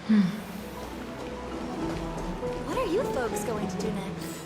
What are you folks going to do next?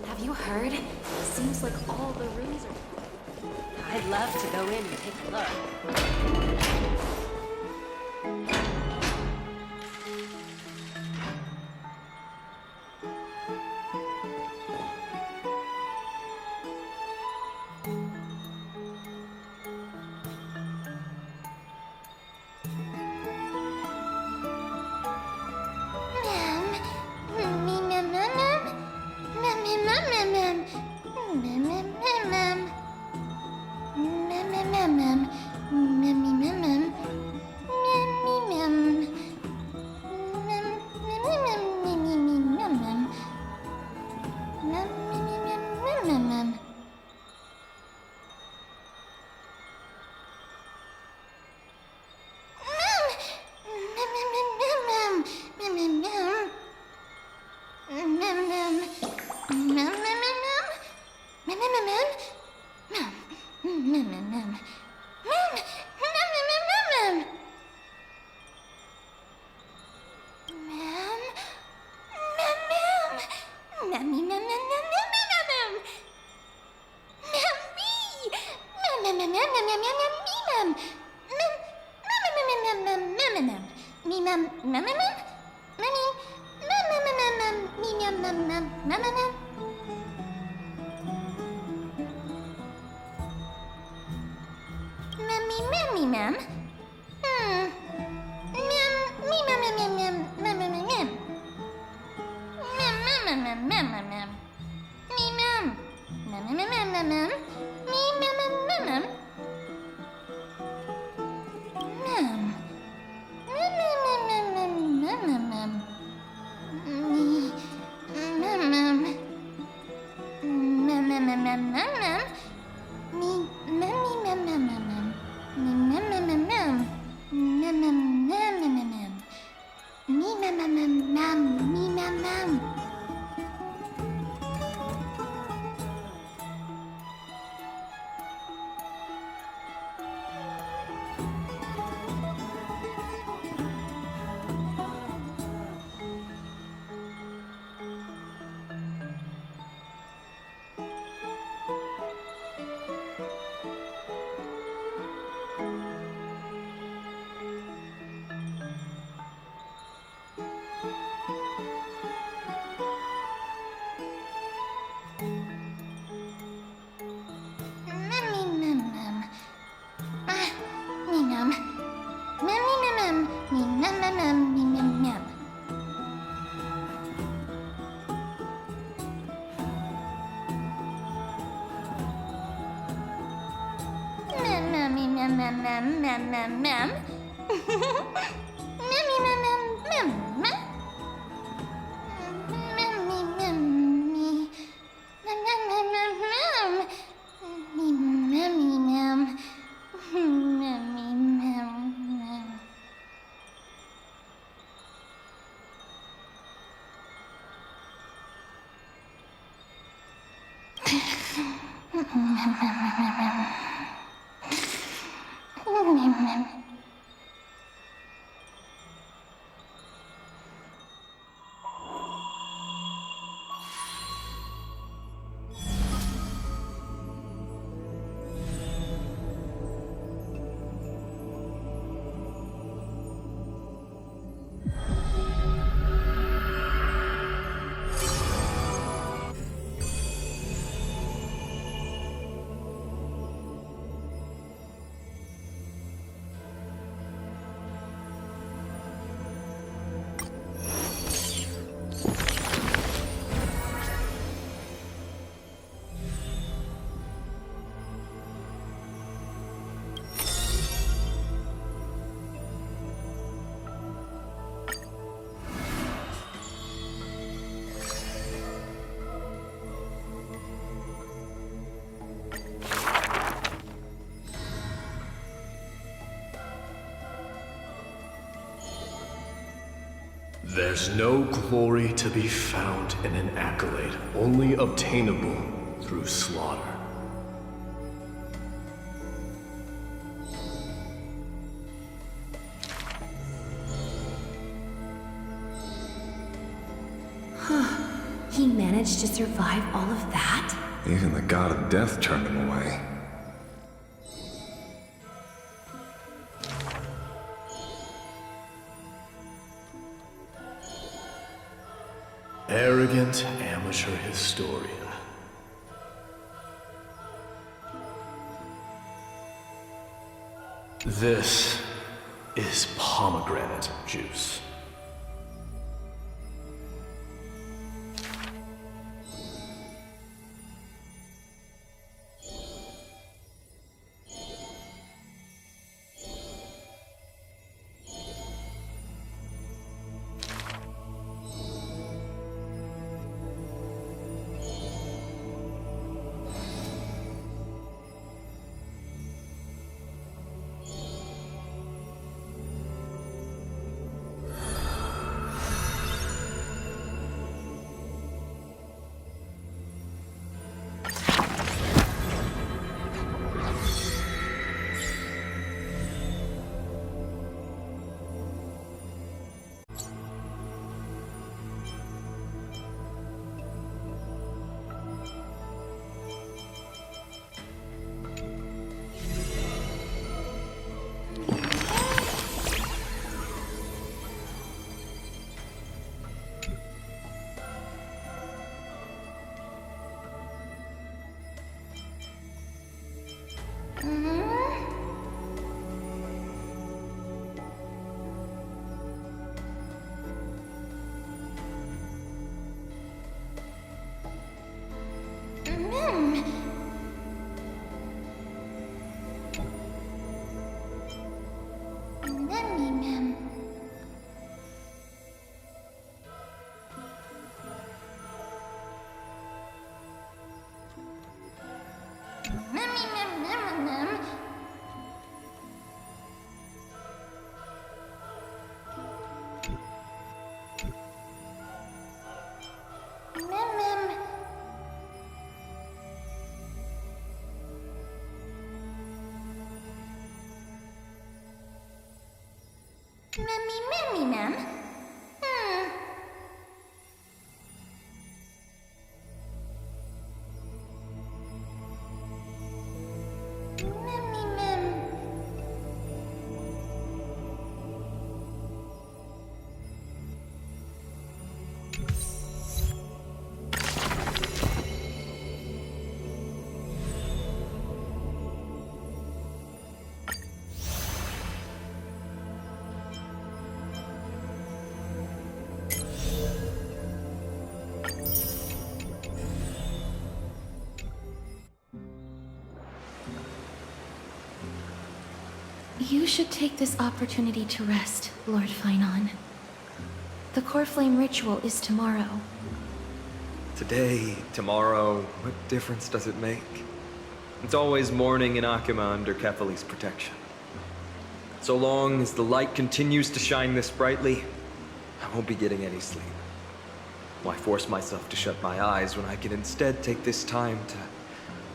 Have you heard? Seems like all the rooms are... I'd love to go in and take a look. There's no glory to be found in an accolade, only obtainable through slaughter. He managed to survive all of that? Even the god of death turned him away. Arrogant amateur historian. This is pomegranate juice. You should take this opportunity to rest, Lord Finon. The core flame ritual is tomorrow. Today, tomorrow, what difference does it make? It's always morning in Akima under Kefali's protection. So long as the light continues to shine this brightly, I won't be getting any sleep. Why force myself to shut my eyes when I can instead take this time to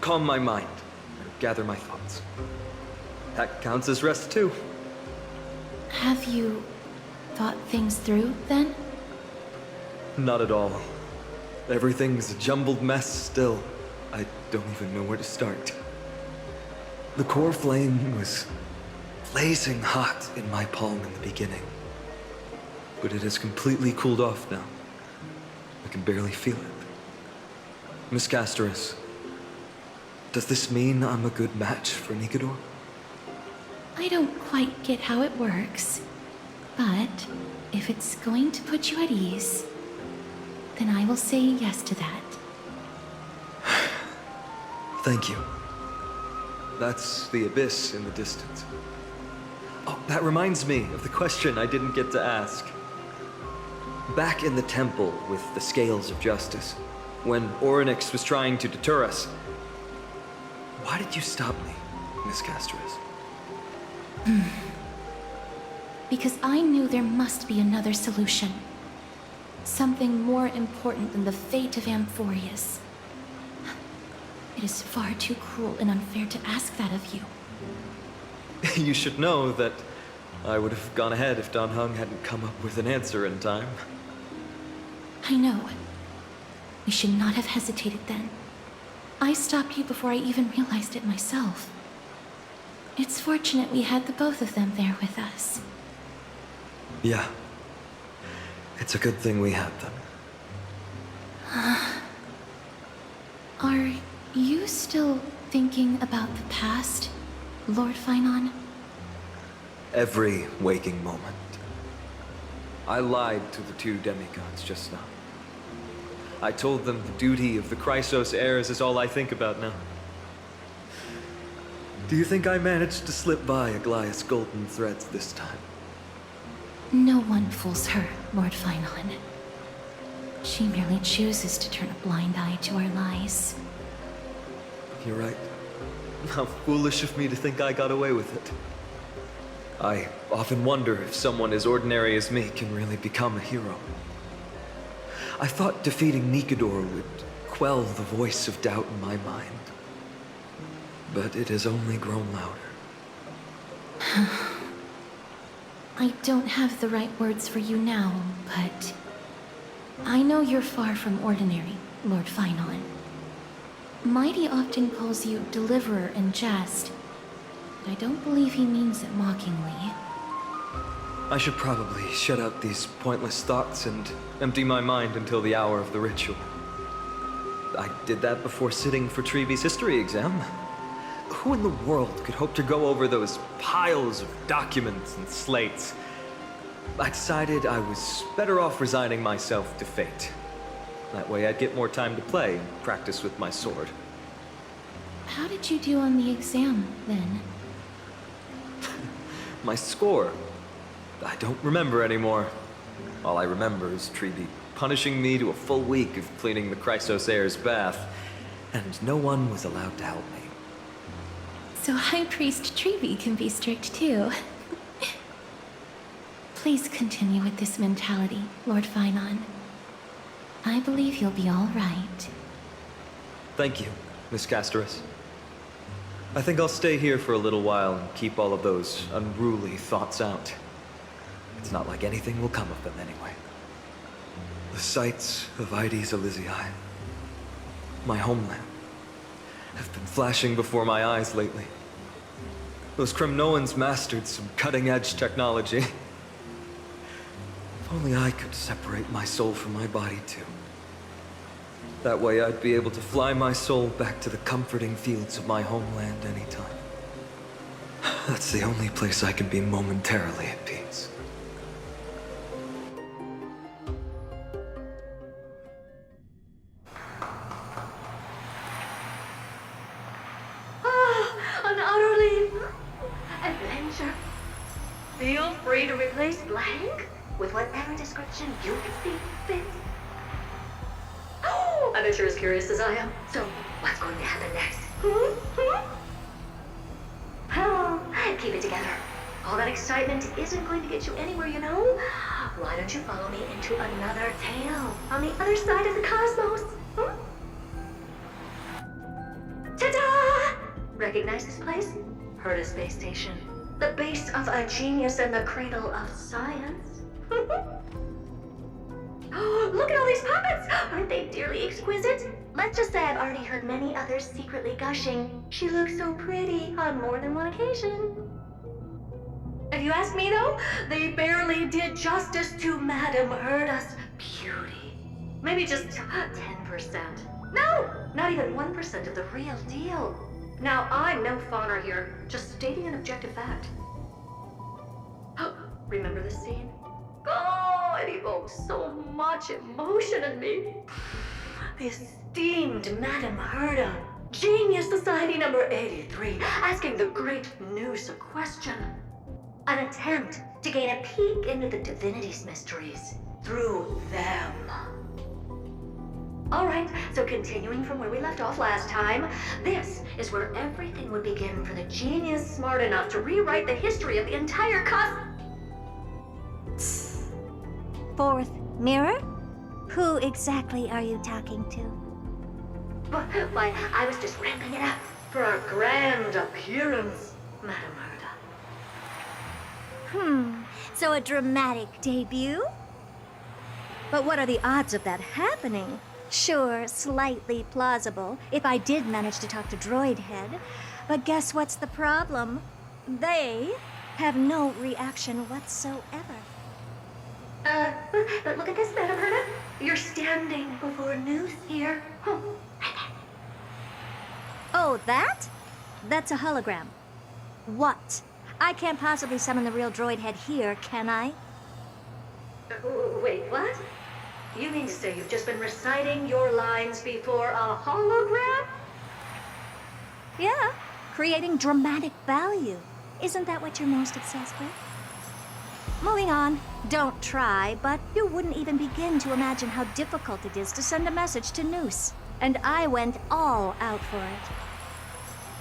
calm my mind and gather my thoughts? That counts as rest too. Have you thought things through, then? Not at all. Everything's a jumbled mess still. I don't even know where to start. The core flame was blazing hot in my palm in the beginning. But it has completely cooled off now. I can barely feel it. Miss Castoris, does this mean I'm a good match for Nikador? I don't quite get how it works, but if it's going to put you at ease, then I will say yes to that. Thank you. That's the abyss in the distance. Oh, that reminds me of the question I didn't get to ask. Back in the temple with the Scales of Justice, when Orynyx was trying to deter us, why did you stop me, Miss Castoris? Because I knew there must be another solution. Something more important than the fate of Amphorius. It is far too cruel and unfair to ask that of you. You should know that I would have gone ahead if Dan Heng hadn't come up with an answer in time. I know. We should not have hesitated then. I stopped you before I even realized it myself. It's fortunate we had the both of them there with us. Yeah. It's a good thing we had them. Are you still thinking about the past, Lord Finon? Every waking moment. I lied to the two demigods just now. I told them the duty of the Chrysos heirs is all I think about now. Do you think I managed to slip by Aglaya's golden threads this time? No one fools her, Lord Finon. She merely chooses to turn a blind eye to our lies. You're right. How foolish of me to think I got away with it. I often wonder if someone as ordinary as me can really become a hero. I thought defeating Nikador would quell the voice of doubt in my mind. But it has only grown louder. I don't have the right words for you now, but I know you're far from ordinary, Lord Finon. Mighty often calls you Deliverer in jest, but I don't believe he means it mockingly. I should probably shut out these pointless thoughts and empty my mind until the hour of the ritual. I did that before sitting for Treeby's history exam. Who in the world could hope to go over those piles of documents and slates? I decided I was better off resigning myself to fate. That way I'd get more time to play and practice with my sword. How did you do on the exam, then? My score? I don't remember anymore. All I remember is Treeby punishing me to a full week of cleaning the Chrysos heir's bath, and no one was allowed to help me. So High Priest Treeby can be strict too. Please continue with this mentality, Lord Finon. I believe you'll be all right. Thank you, Miss Casterus. I think I'll stay here for a little while and keep all of those unruly thoughts out. It's not like anything will come of them anyway. The sights of Ides Elysiae, my homeland, have been flashing before my eyes lately. Those Kremnoans mastered some cutting-edge technology. If only I could separate my soul from my body too. That way I'd be able to fly my soul back to the comforting fields of my homeland anytime. That's the only place I can be momentarily at peace. An utterly adventure. Feel free to replace blank with whatever description you see fit. Oh, I bet you're as curious as I am. So, what's going to happen next? Oh, keep it together. All that excitement isn't going to get you anywhere, you know? Why don't you follow me into another tale on the other side of the cosmos? Ta-da! Recognize this place? Heard of space station. The base of a genius and the cradle of science. Oh, look at all these puppets! Aren't they dearly exquisite? Let's just say I've already heard many others secretly gushing. She looks so pretty on more than one occasion. If you ask me though, they barely did justice to Madame Herda's beauty. Maybe just 10%. No, not even 1% of the real deal. Now, I'm no fawner here, just stating an objective fact. Remember this scene? Oh, it evokes so much emotion in me. The esteemed Madame Herda, Genius Society number 83, asking the great Noosa question. An attempt to gain a peek into the divinity's mysteries through them. Alright, so continuing from where we left off last time, this is where everything would begin for the genius smart enough to rewrite the history of the entire Fourth mirror? Who exactly are you talking to? Why, I was just ramping it up for our grand appearance, Madam Herda. So a dramatic debut? But what are the odds of that happening? Sure, slightly plausible, if I did manage to talk to Droid Head. But guess what's the problem? They have no reaction whatsoever. But look at this, Madam Herda. You're standing before Noose here. Oh, right there. Oh, that? That's a hologram. What? I can't possibly summon the real Droid Head here, can I? Wait, what? You mean to say you've just been reciting your lines before a hologram? Yeah, creating dramatic value. Isn't that what you're most obsessed with? Moving on. Don't try, but you wouldn't even begin to imagine how difficult it is to send a message to Noose. And I went all out for it.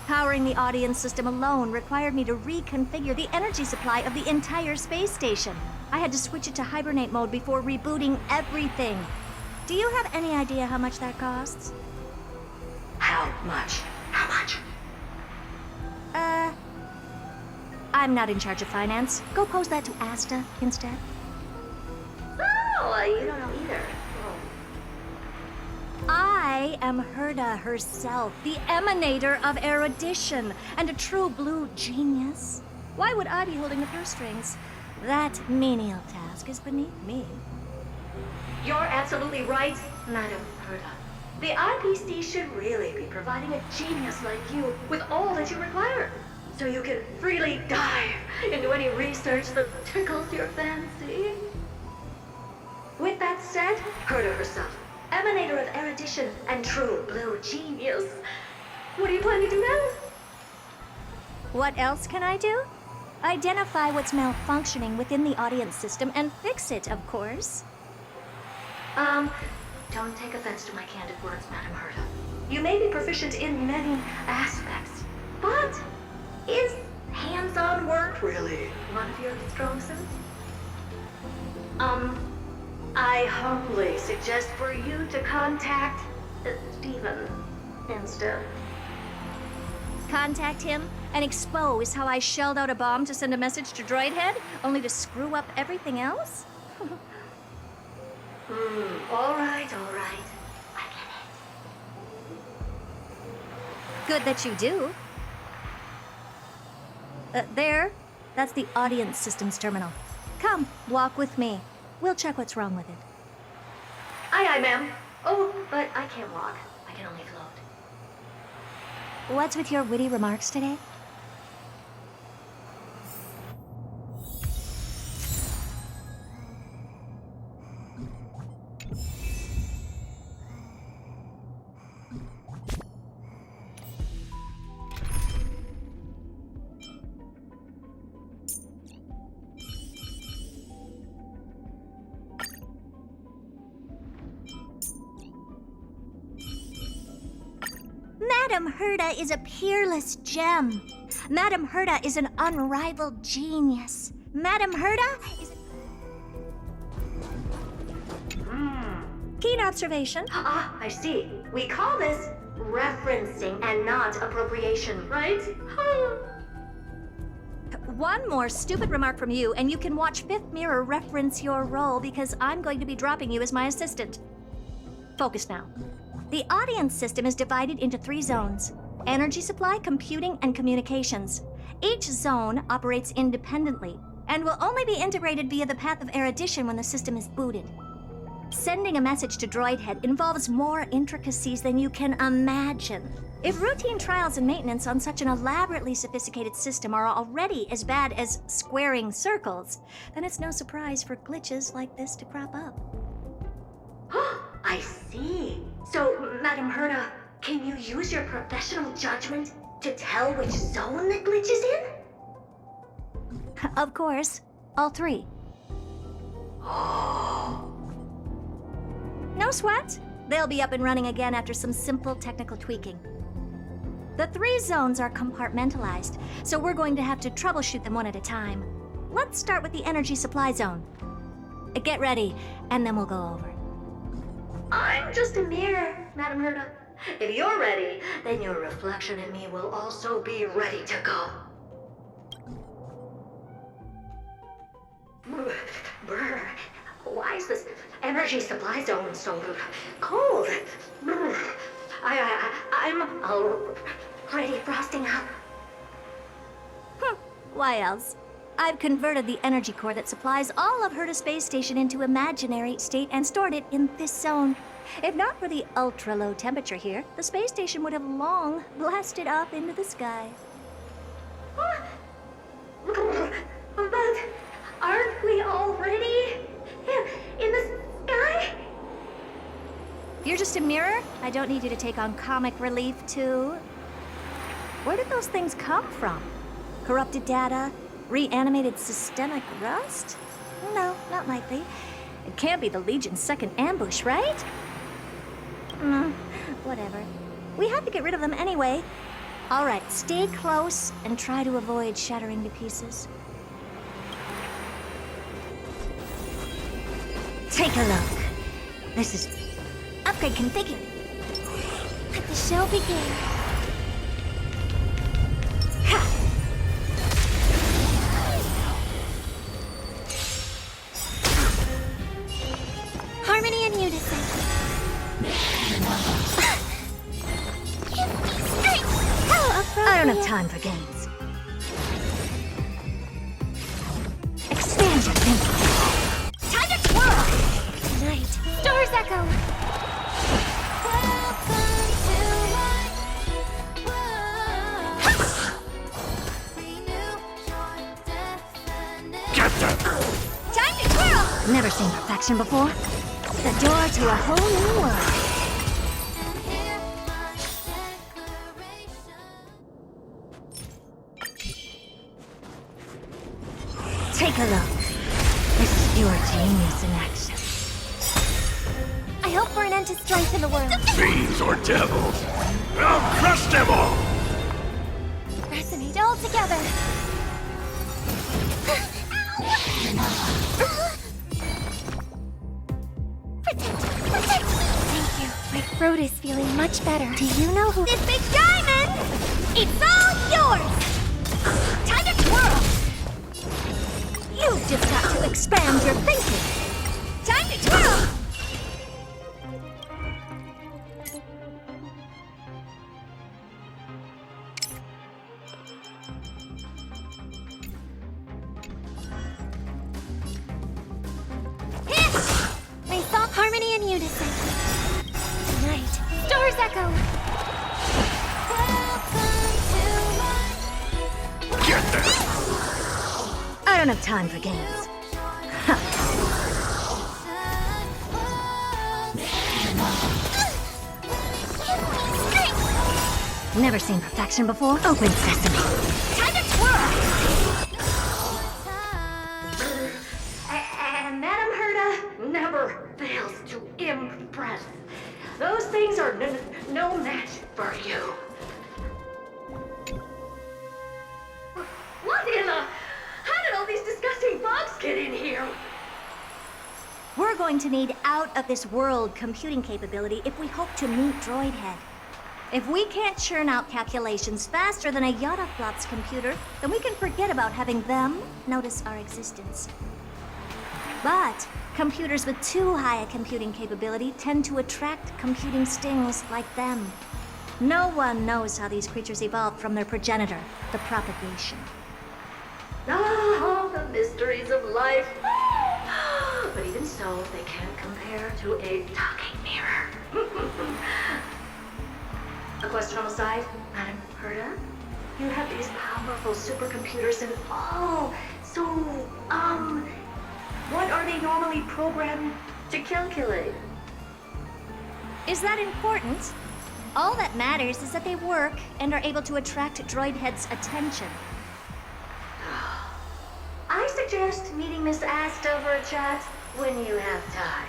Powering the audience system alone required me to reconfigure the energy supply of the entire space station. I had to switch it to hibernate mode before rebooting everything. Do you have any idea how much that costs? How much? How much? I'm not in charge of finance. Go pose that to Asta instead. Oh, you don't know either. I am Herda herself, the emanator of erudition, and a true blue genius. Why would I be holding the purse strings? That menial task is beneath me. You're absolutely right, Madam Herda. The IPC should really be providing a genius like you with all that you require, so you can freely dive into any research that tickles your fancy. With that said, Herda herself, emanator of erudition and true blue genius. What are you planning to do now? What else can I do? Identify what's malfunctioning within the audience system and fix it, of course. Don't take offense to my candid words, Madam Herda. You may be proficient in many aspects, but is hands-on work really one of your strong suits? I humbly suggest for you to contact Steven instead. Contact him and expose how I shelled out a bomb to send a message to Droid Head, only to screw up everything else? All right. I get it. Good that you do. There. That's the audience systems terminal. Come, walk with me. We'll check what's wrong with it. Aye, ma'am. Oh, but I can't walk. I can only float. What's with your witty remarks today? Madam Herda is a peerless gem. Madam Herda is an unrivaled genius. Madam Herda is Keen observation. Ah, I see. We call this referencing and not appropriation, right? One more stupid remark from you, and you can watch Fifth Mirror reference your role because I'm going to be dropping you as my assistant. Focus now. The audience system is divided into 3 zones: energy supply, computing, and communications. Each zone operates independently and will only be integrated via the path of erudition when the system is booted. Sending a message to Droid Head involves more intricacies than you can imagine. If routine trials and maintenance on such an elaborately sophisticated system are already as bad as squaring circles, then it's no surprise for glitches like this to crop up. I see. So, Madam Herda, can you use your professional judgment to tell which zone the glitch is in? Of course, all 3. No sweat. They'll be up and running again after some simple technical tweaking. The 3 zones are compartmentalized, so we're going to have to troubleshoot them one at a time. Let's start with the energy supply zone. Get ready, and then we'll go over. I'm just a mirror, Madam Herda. If you're ready, then your reflection in me will also be ready to go. Brr, why is this energy supply zone so cold? Brr, I'm already frosting up. Why else? I've converted the energy core that supplies all of Herta Space Station into imaginary state and stored it in this zone. If not for the ultra-low temperature here, the space station would have long blasted up into the sky. But aren't we already in the sky? You're just a mirror? I don't need you to take on comic relief, too. Where did those things come from? Corrupted data? Reanimated systemic rust? No, not likely. It can't be the Legion's second ambush, right? Whatever. We have to get rid of them anyway. All right, stay close and try to avoid shattering to pieces. Take a look. This is upgrade configured. Let the show begin. Ha! Harmony and unison. I don't have time for games. Expand your thinking. Time to twirl! Tonight, stars echo. Get them! Time to twirl! Never seen perfection before. The door to a whole new world. Take a look. This is pure genius in action. I hope for an end to strife in the world. Fiends or devils! I'll crush them all! Resonate all together. Protect! Thank you. My throat is feeling much better. Do you know who this big diamond? It's all yours! Time to twirl! You've just got to expand your thinking. Time to twirl! May soft harmony and unison. Tonight, stars echo. Get them! I don't have time for games. Never seen perfection before? Open sesame. Time to twirl! And Madam Herda never fails to impress. Those things are no match for you. What in the... How did all these disgusting bugs get in here? We're going to need out-of-this-world computing capability if we hope to meet Droidhead. If we can't churn out calculations faster than a Yottaflop's computer, then we can forget about having them notice our existence. But computers with too high a computing capability tend to attract computing stings like them. No one knows how these creatures evolved from their progenitor, the propagation. Ah, the mysteries of life. But even so, they can't compare to a talking mirror. A question on the side, Madam Herda? You have these powerful supercomputers and so, what are they normally programmed to calculate? Is that important? All that matters is that they work and are able to attract Droidhead's attention. I suggest meeting Miss Asta for a chat when you have time.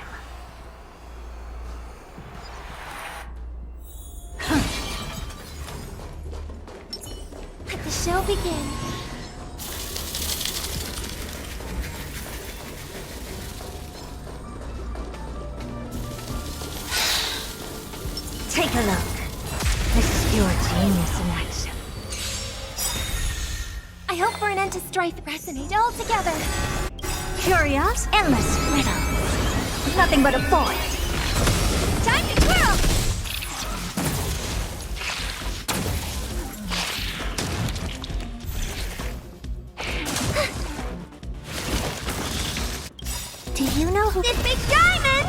Let the show begin. Take a look. This is pure genius in action. I hope for an end to strife resonate all together. Curious, endless riddles. Nothing but a void. Time to twirl! Do you know who... This big diamond!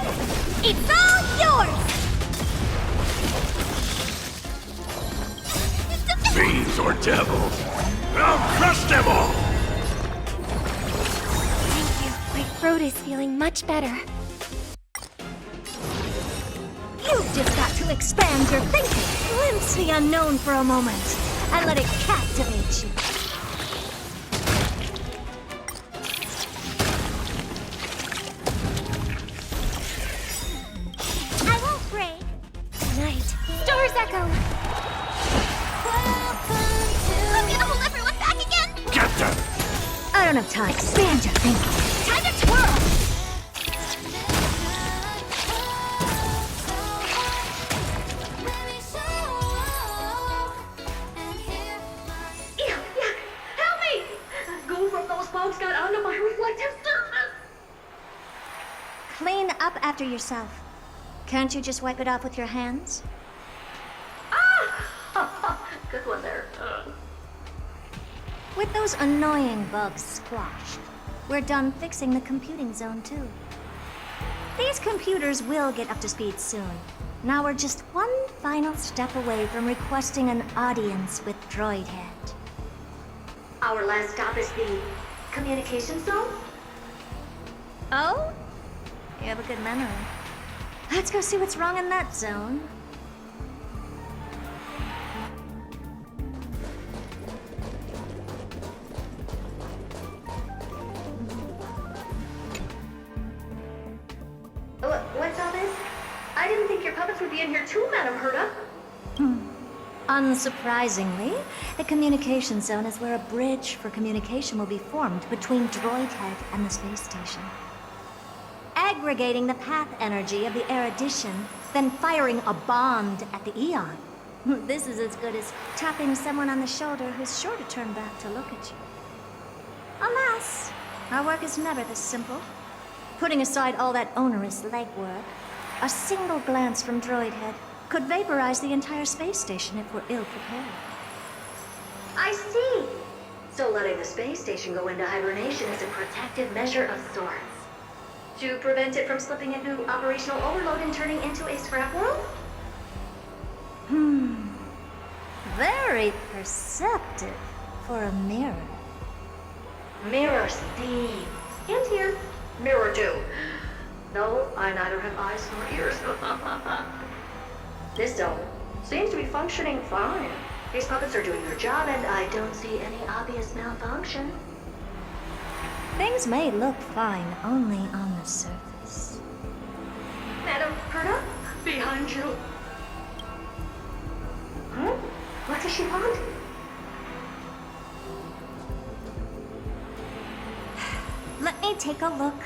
It's all yours! Fiends or devils, I'll crush them all! Thank you. My throat is feeling much better. You've just got to expand your thinking. Glimpse the unknown for a moment and let it captivate you. I won't break. Tonight, stars echo. I'm gonna hold everyone back again. Get them! I don't have time. Expand your thinking. Time to twirl! Ew, yuck! Help me! Goo from those bugs got onto my reflective surface! Clean up after yourself. Can't you just wipe it off with your hands? Ah! Good one there. With those annoying bugs squashed, we're done fixing the computing zone too. These computers will get up to speed soon. Now we're just one final step away from requesting an audience with Droidhead. Our last stop is the communication zone? Oh? You have a good memory. Let's go see what's wrong in that zone. What's all this? I didn't think your puppets would be in here too, Madam Herta. Unsurprisingly, the communication zone is where a bridge for communication will be formed between Droidhead and the space station. Aggregating the path energy of the erudition, then firing a bond at the Eon. This is as good as tapping someone on the shoulder who's sure to turn back to look at you. Alas, our work is never this simple. Putting aside all that onerous legwork, a single glance from Droidhead could vaporize the entire space station if we're ill prepared. I see. So letting the space station go into hibernation is a protective measure of sorts. To prevent it from slipping into operational overload and turning into a scrap world? Very perceptive for a mirror. Mirror Steve. And here. Mirror too. No, I neither have eyes nor ears. This zone seems to be functioning fine. These puppets are doing their job and I don't see any obvious malfunction. Things may look fine only on the surface. Madam Herta, behind you. What does she want? Let me take a look.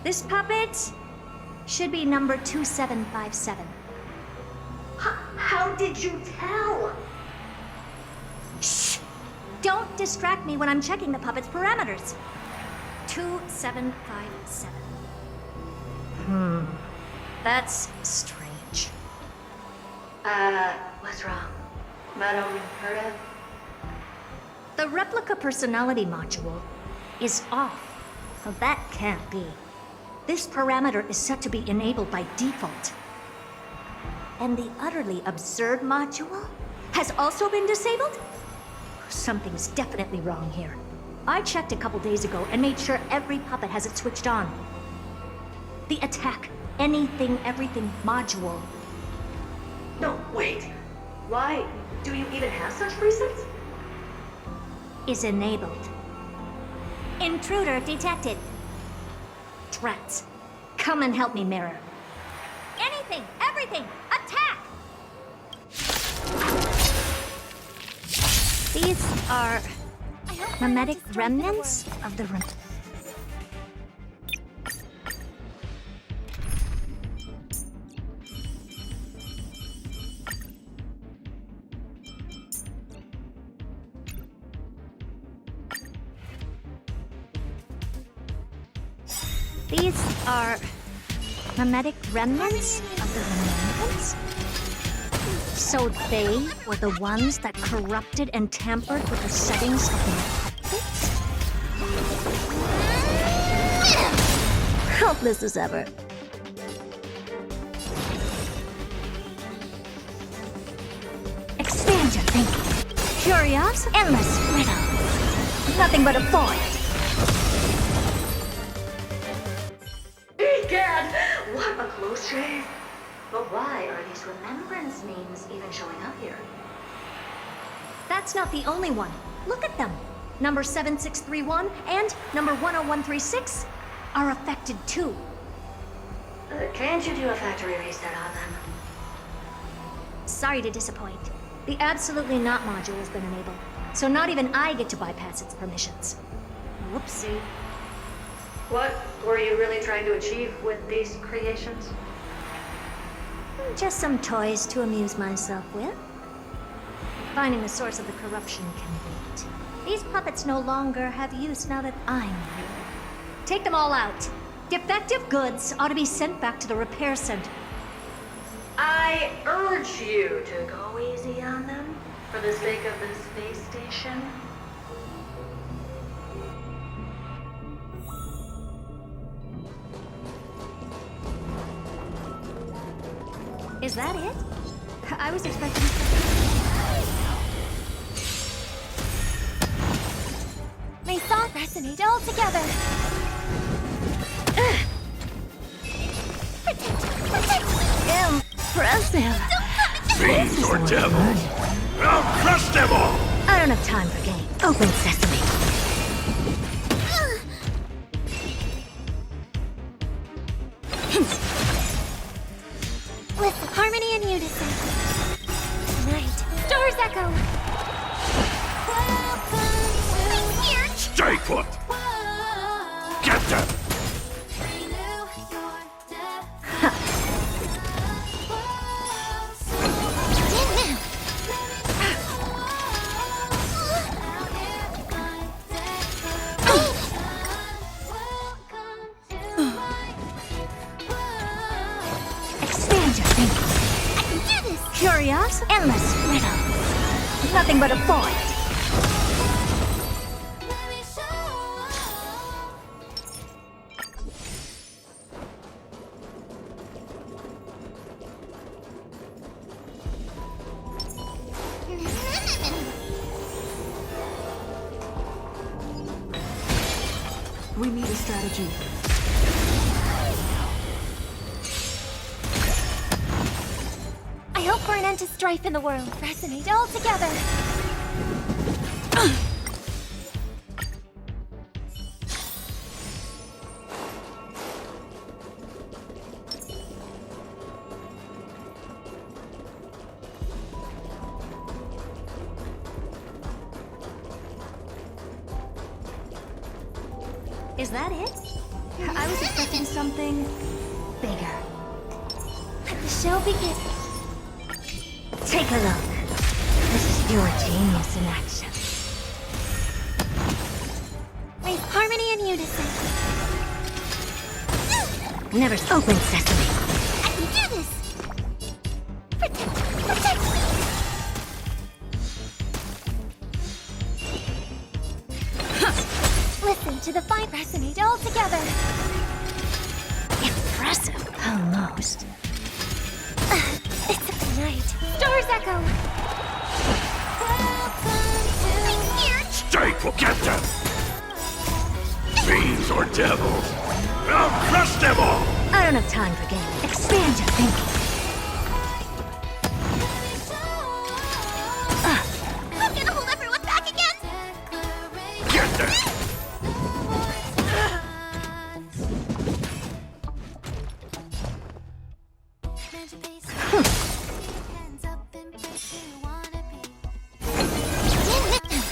This puppet should be number 2757. How did you tell? Shh! Don't distract me when I'm checking the puppet's parameters. 2757. That's strange. What's wrong? Madam Herta? The replica personality module is off. Well, that can't be. This parameter is set to be enabled by default. And the utterly absurd module has also been disabled? Something's definitely wrong here. I checked a couple days ago and made sure every puppet has it switched on. The attack, anything, everything module. No, wait. Why do you even have such presets? Is enabled. Intruder detected. Drats. Come and help me, Mirror. Anything, everything, attack! These are mimetic remnants of the room. These are mimetic remnants of the remembrance? So they were the ones that corrupted and tampered with the settings of my puppets? Helpless as ever. Expand your thinking. Curious, endless riddle. Nothing but a void. Egad! What a close shave! But why are these remembrance names even showing up here? That's not the only one. Look at them. Number 7631 and number 10136 are affected too. Can't you do a factory reset on them? Sorry to disappoint. The Absolutely Not module has been enabled, so not even I get to bypass its permissions. Whoopsie. What were you really trying to achieve with these creations? Just some toys to amuse myself with. Finding the source of the corruption can wait. These puppets no longer have use now that I'm here. Take them all out. Defective goods ought to be sent back to the repair center. I urge you to go easy on them for the sake of the space station. Is that it? I was expecting... May thought resonate all together. Impressive. Fiends or devils? I'll crush them all! I don't have time for games. Open sesame. With harmony and unison. Tonight, stars echo. Stay put! Get them! Expand your thinking. I can do this. Curious, endless riddle. Nothing but a void. We need a strategy. I hope for an end to strife in the world. Resonate all together. Is that it? I was expecting something bigger. Let the show begin. Take a look. This is pure genius in action. With harmony and unison. Never open sesame. I can do this. Protect. Listen to the fine resonate all together. Impressive. Almost. It's a night. Stars echo. I'm here. Stay put! Get them! Fiends or devils? I'll crush them all! I don't have time for games. Expand your thinking. I'm gonna hold everyone back again. Get them!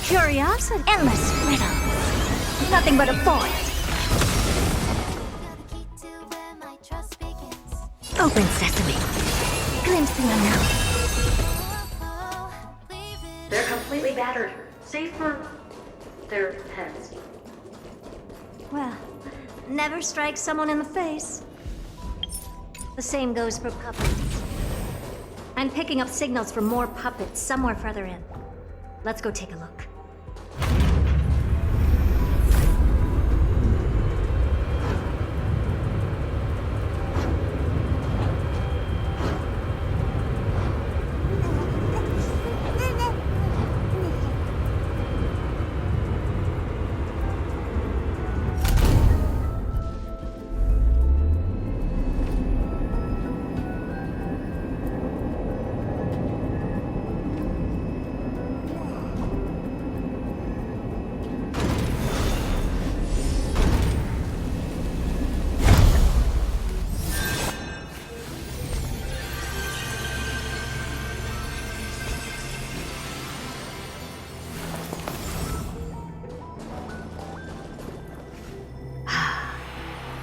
Curiosity, endless riddle. Nothing but a void. Open sesame. Glimpsing unknown. They're completely battered, save for their heads. Well, never strike someone in the face. The same goes for puppets. I'm picking up signals from more puppets somewhere further in. Let's go take a look.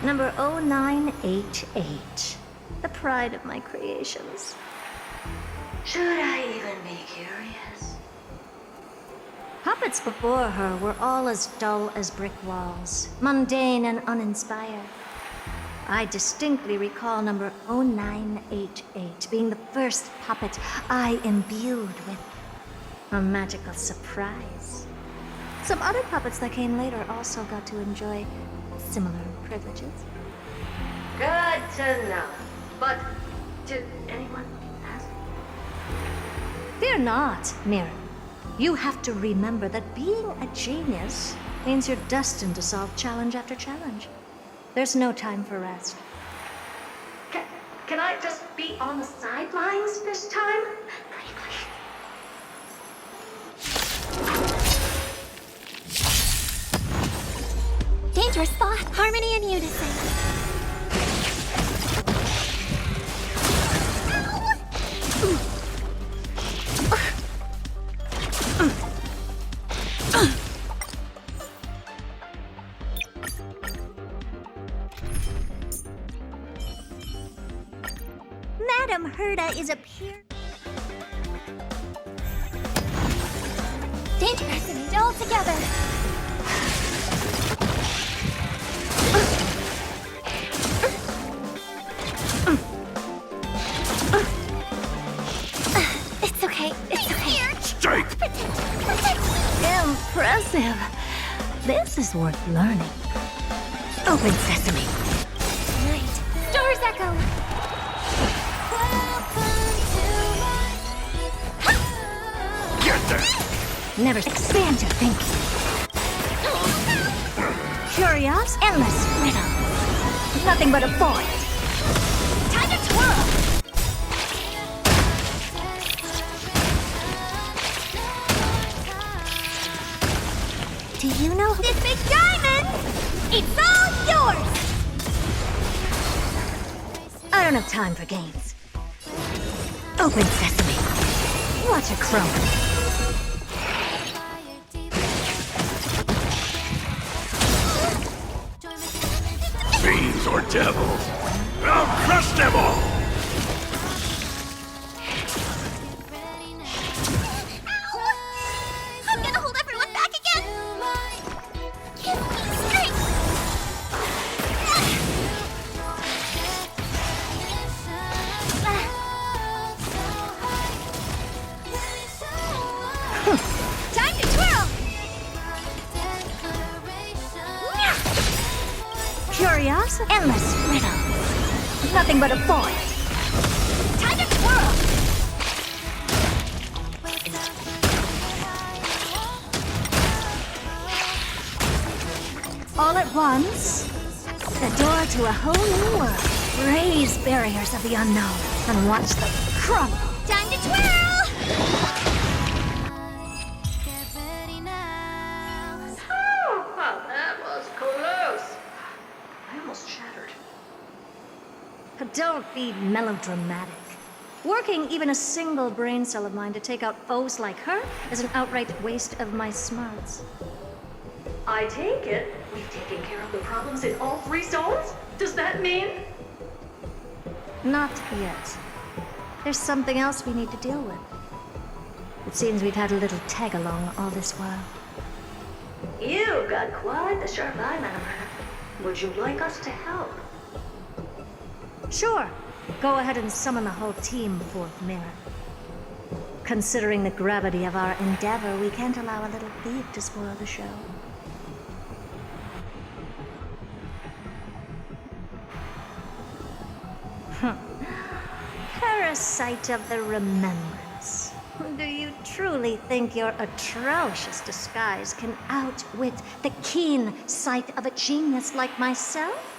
Number 0988. The pride of my creations. Should I even be curious? Puppets before her were all as dull as brick walls, mundane and uninspired. I distinctly recall number 0988 being the first puppet I imbued with a magical surprise. Some other puppets that came later also got to enjoy similar privileges. Good to know. But did anyone ask? Fear not, Mira. You have to remember that being a genius means you're destined to solve challenge after challenge. There's no time for rest. Can I just be on the sidelines this time? Dangerous thought. Harmony and unison. Madam Herda is a pure... Dangerous and all together. It's okay. It's okay. Strike! Impressive. This is worth learning. Open sesame. Night. Stars echo. Get there! Never expand your thinking. Curious, endless riddle. Nothing but a void. Time to twirl. Do you know this big diamond? It's all yours. I don't have time for games. Open sesame. Watch it crumble. Fiends or devils, I'll crush them all! I'm gonna hold everyone back again. Give me strength. Time to twirl. Curious, endless riddle. Nothing but a void. Time to twirl. All at once, the door to a whole new world. Raise barriers of the unknown and watch them crumble. Time to twirl. Oh, well, that was close. I almost shattered. Don't be melodramatic. Working even a single brain cell of mine to take out foes like her is an outright waste of my smarts. I take it we've taken care of the problems in all 3 zones? Does that mean? Not yet. There's something else we need to deal with. It seems we've had a little tag-along all this while. You've got quite the sharp eye, Madam Herda. Would you like us to help? Sure. Go ahead and summon the whole team, Fourth Mirror. Considering the gravity of our endeavor, we can't allow a little thief to spoil the show. Parasite of the Remembrance. Do you truly think your atrocious disguise can outwit the keen sight of a genius like myself?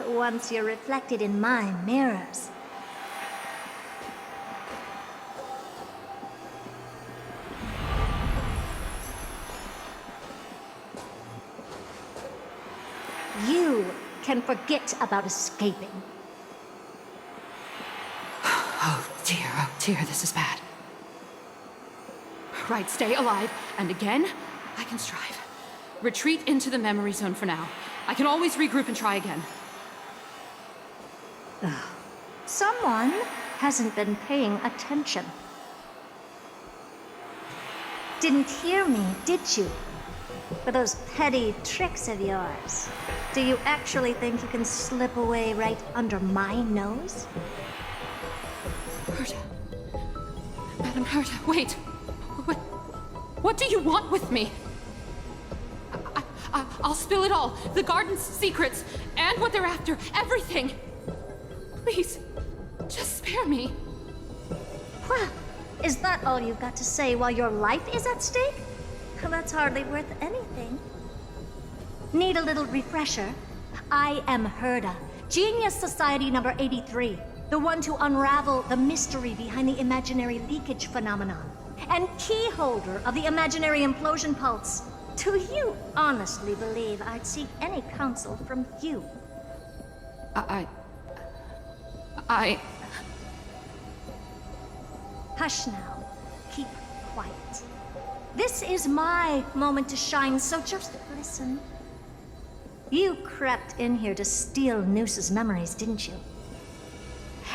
Once you're reflected in my mirrors, you can forget about escaping. Oh dear, this is bad. Right, stay alive, and again, I can strive. Retreat into the memory zone for now. I can always regroup and try again. Someone hasn't been paying attention. Didn't hear me, did you? For those petty tricks of yours. Do you actually think you can slip away right under my nose? Herta. Madam Herta, wait. What do you want with me? I'll spill it all. The garden's secrets, and what they're after. Everything. Please, just spare me. Well, is that all you've got to say while your life is at stake? That's hardly worth anything. Need a little refresher? I am Herta, Genius Society number 83, the one to unravel the mystery behind the imaginary leakage phenomenon, and key holder of the imaginary implosion pulse. Do you honestly believe I'd seek any counsel from you? Hush now. Keep quiet. This is my moment to shine, so just listen. You crept in here to steal Noose's memories, didn't you?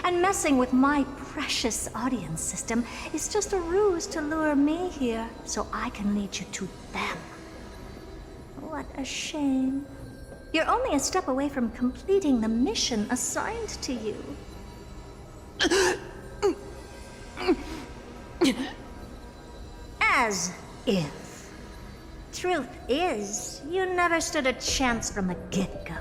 And messing with my precious audience system is just a ruse to lure me here so I can lead you to them. What a shame. You're only a step away from completing the mission assigned to you. As if. Truth is, you never stood a chance from the get-go.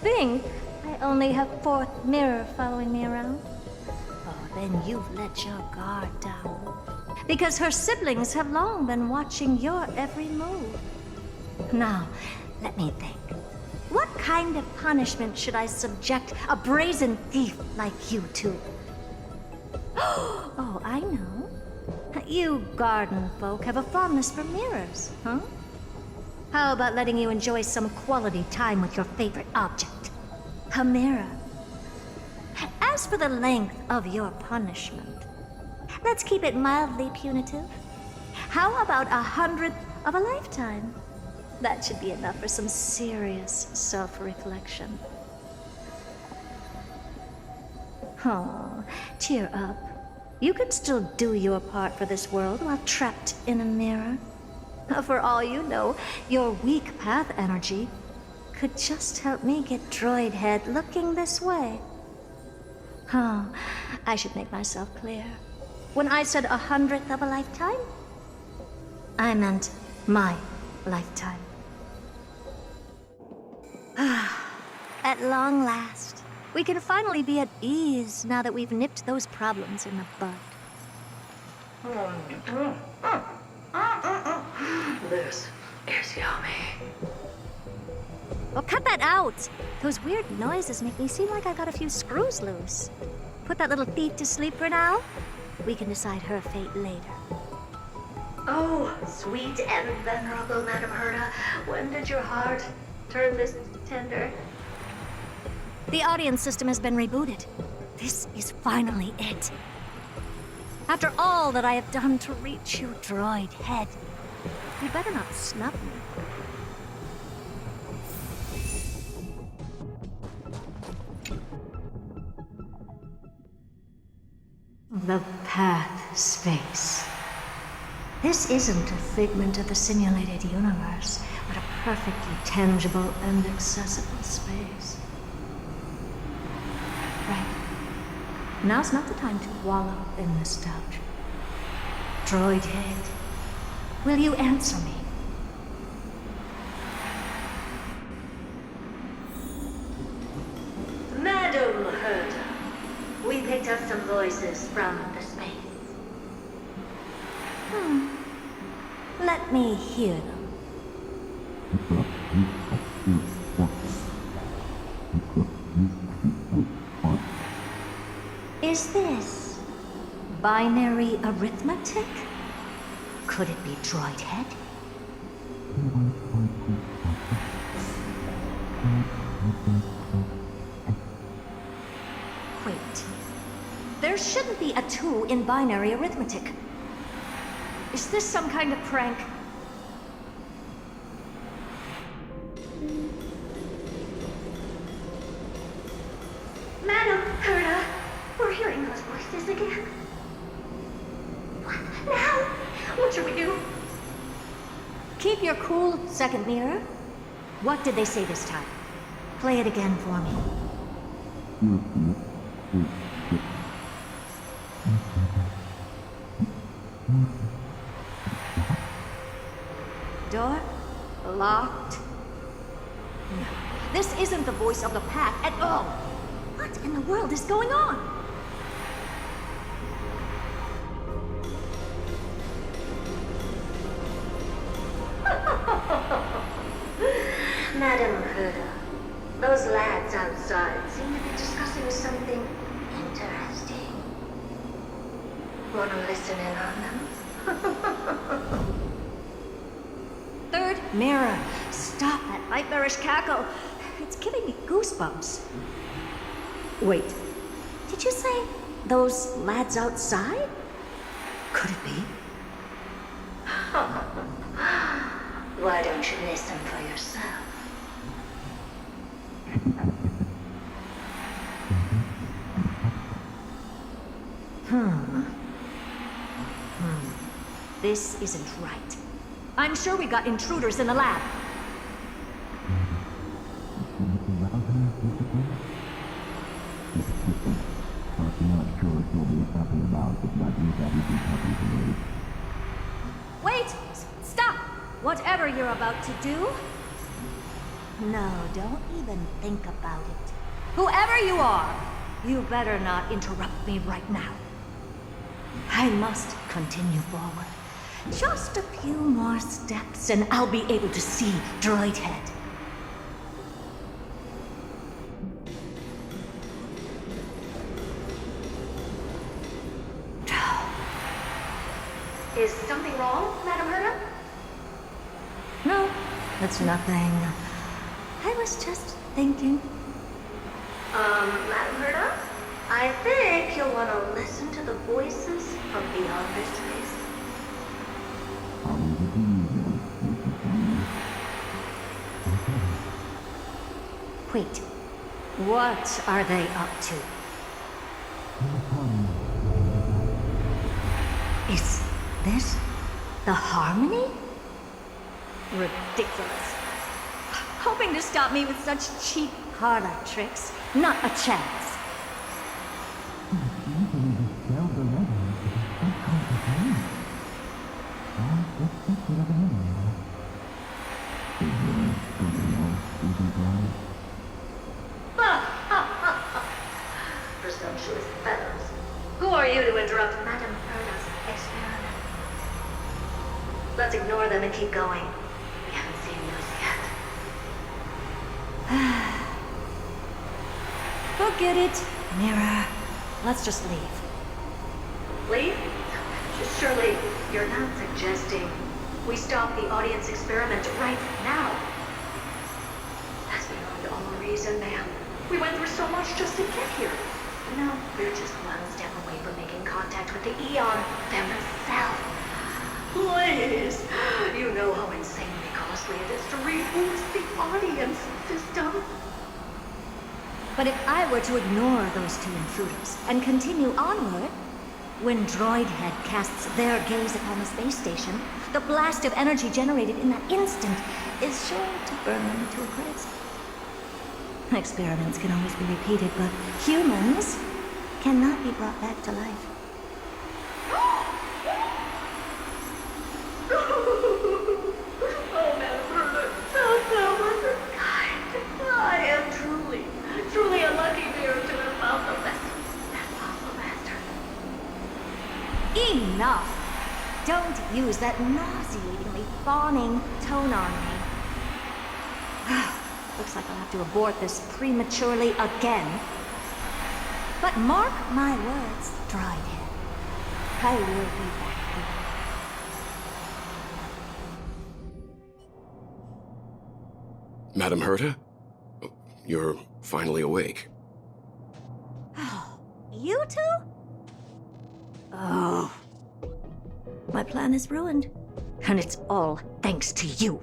Think I only have Fourth Mirror following me around? Oh, then you've let your guard down. Because her siblings have long been watching your every move. Now, let me think. What kind of punishment should I subject a brazen thief like you to? Oh, I know. You garden folk have a fondness for mirrors, huh? How about letting you enjoy some quality time with your favorite object? A mirror. As for the length of your punishment, let's keep it mildly punitive. How about 100th of a lifetime? That should be enough for some serious self-reflection. Oh, cheer up. You can still do your part for this world while trapped in a mirror. For all you know, your weak path energy could just help me get droid head looking this way. Oh, I should make myself clear. When I said 100th of a lifetime, I meant my lifetime. At long last, we can finally be at ease now that we've nipped those problems in the bud. This is yummy. Well, cut that out! Those weird noises make me seem like I got a few screws loose. Put that little thief to sleep for now. We can decide her fate later. Oh, sweet and venerable Madam Herta, when did your heart turn this tender? The audience system has been rebooted. This is finally it. After all that I have done to reach you, droid head, you better not snub me. The path space. This isn't a figment of the simulated universe, but a perfectly tangible and accessible space. Right. Now's not the time to wallow in nostalgia. Droid head, will you answer me? Madam Herta, we picked up some voices from the space. Let me hear them. Is this binary arithmetic? Could it be droid head? Wait. There shouldn't be a 2 in binary arithmetic. Is this some kind of prank? Madam Herta, we're hearing those voices again. What now? What should we do? Keep your cool, second mirror. What did they say this time? Play it again for me. Door locked. No, this isn't the voice of the pack at all. What in the world is going on? Madam Herta, those lads outside seem to be discussing something interesting. Wanna listen in on them? Third mirror, stop that nightmarish cackle. It's giving me goosebumps. Wait, did you say those lads outside? Could it be? Why don't you listen for yourself? This isn't right. I'm sure we got intruders in the lab. Wait! Stop! Whatever you're about to do. No, don't even think about it. Whoever you are, you better not interrupt me right now. I must continue forward. Just a few more steps and I'll be able to see Droid Head. Is something wrong, Madam Herta? No, that's nothing. I was just thinking. Madam Herta? I think you'll want to listen to the voices from beyond this space. Wait, what are they up to? Is this the harmony? Ridiculous. Hoping to stop me with such cheap parlor tricks. Not a chance. Presumptuous fellows. Who are you to interrupt Madam Herta's experiment? Let's ignore them and keep going. We haven't seen those yet. Forget it, Mirror. Let's just leave. Leave? Surely you're not suggesting we stop the audience experiment right now. That's beyond all reason, ma'am. We went through so much just to get here. No, we're just one step away from making contact with the Eon themselves. Please! You know how insanely costly it is to reboot the audience system. But if I were to ignore those two intruders and continue onward, When Droidhead casts their gaze upon the space station, the blast of energy generated in that instant is sure to burn them to a crisp. Experiments can always be repeated, but humans cannot be brought back to life. I am truly a lucky bear to have found the best possible master. Enough! Don't use that nauseatingly fawning tone on me. Looks like I'll have to abort this prematurely again. But mark my words, Droidhead. I will be back for you. Madam Herta? You're finally awake. You two? Oh. My plan is ruined. And it's all thanks to you.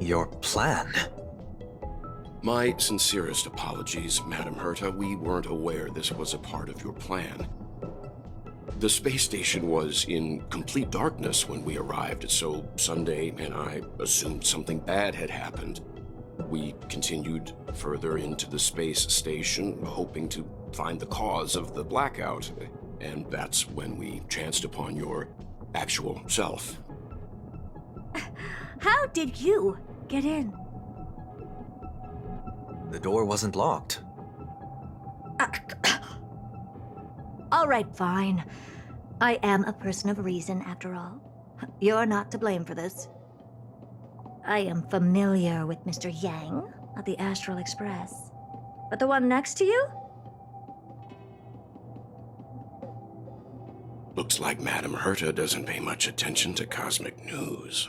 Your plan? My sincerest apologies, Madam Herta. We weren't aware this was a part of your plan. The space station was in complete darkness when we arrived, so Sunday and I assumed something bad had happened. We continued further into the space station, hoping to find the cause of the blackout, and that's when we chanced upon your actual self. How did you get in? The door wasn't locked. All right, fine. I am a person of reason, after all. You're not to blame for this. I am familiar with Mr. Yang of the Astral Express. But the one next to you? Looks like Madam Herta doesn't pay much attention to cosmic news.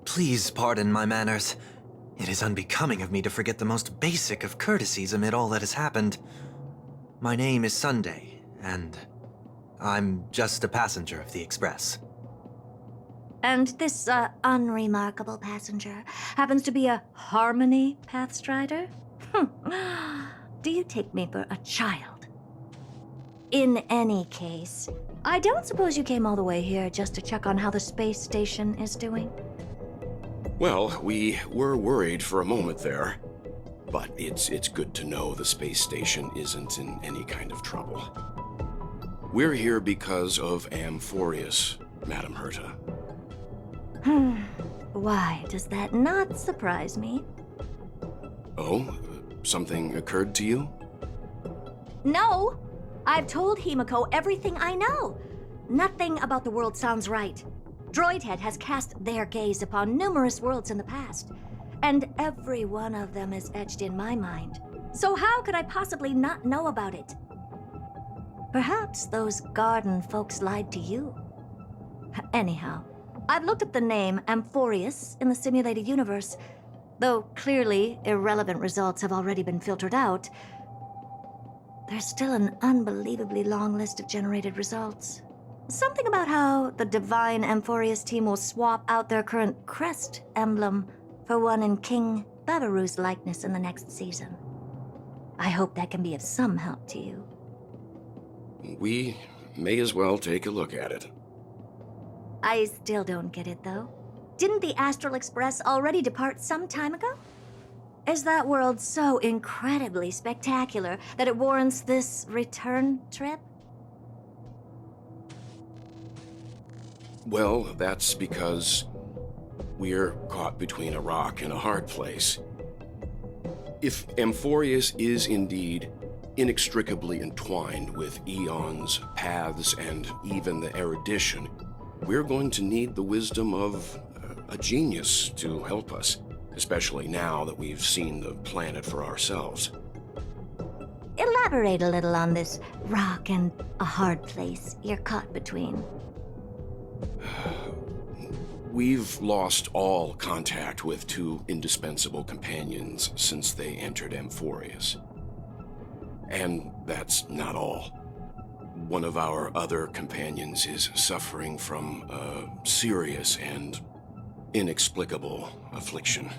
Please pardon my manners. It is unbecoming of me to forget the most basic of courtesies amid all that has happened. My name is Sunday, and I'm just a passenger of the Express. And this, unremarkable passenger happens to be a Harmony Pathstrider? Do you take me for a child? In any case, I don't suppose you came all the way here just to check on how the space station is doing? Well, we were worried for a moment there, but it's good to know the space station isn't in any kind of trouble. We're here because of Amphorius, Madam Herta. Why does that not surprise me? Oh, something occurred to you? No! I've told Himiko everything I know. Nothing about the world sounds right. Droidhead has cast their gaze upon numerous worlds in the past, and every one of them is etched in my mind. So how could I possibly not know about it? Perhaps those garden folks lied to you. Anyhow, I've looked up the name Amphorius in the simulated universe. Though clearly irrelevant results have already been filtered out, there's still an unbelievably long list of generated results. Something about how the Divine Amphorius team will swap out their current crest emblem for one in King Babaru's likeness in the next season. I hope that can be of some help to you. We may as well take a look at it. I still don't get it, though. Didn't the Astral Express already depart some time ago? Is that world so incredibly spectacular that it warrants this return trip? Well, that's because we're caught between a rock and a hard place. If Amphorius is indeed inextricably entwined with eons, paths, and even the erudition, we're going to need the wisdom of a genius to help us, especially now that we've seen the planet for ourselves. Elaborate a little on this rock and a hard place you're caught between. We've lost all contact with two indispensable companions since they entered Amphorius. And that's not all. One of our other companions is suffering from a serious and inexplicable affliction.